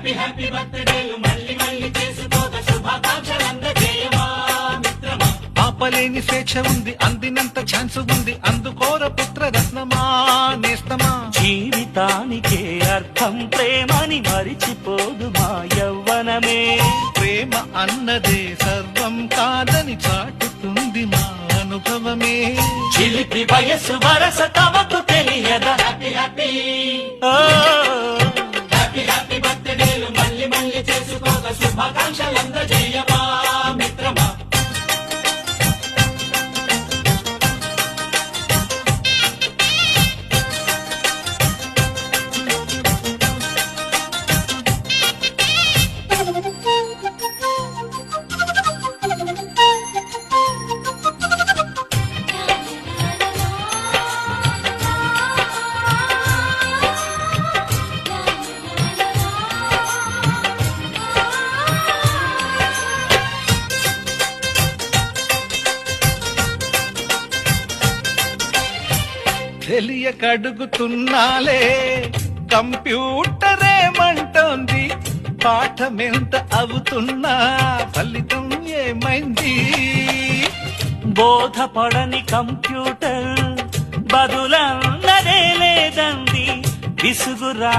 Happy happy బర్త్డేలు మళ్ళీ మళ్ళీ చేసుకోక శుభాకాంక్షలందజేయమా మిత్రమా. ఆపలేని స్వేచ్ఛ ఉంది, అందినంత ఛాన్స్ ఉంది, అందుకోర పుత్ర రత్నమా నేస్తమా. జీవితానికే అర్థం ప్రేమని మరిచిపోదు మా యవ్వనమే. ప్రేమ అన్నదే సర్వం కాదని చాటుతుంది మా అనుభవమే. చిలిపి వయస్సు వరస తమకు తెలియదా. హ్యాపీ హ్యాపీ ఓ హ్యాపీ హ్యాపీ బర్త్డేలు మళ్ళీ మళ్ళీ చేసుకోక శుభాకాంక్షలందజేయమా మిత్రమా. తెలియకడుగుతున్నాలే కంప్యూటరేమంటోంది, పాఠమెంత అవుతున్నా ఫలితం ఏమైంది. బోధపడని కంప్యూటర్ బదులన్నదే లేదంది. విసుగురా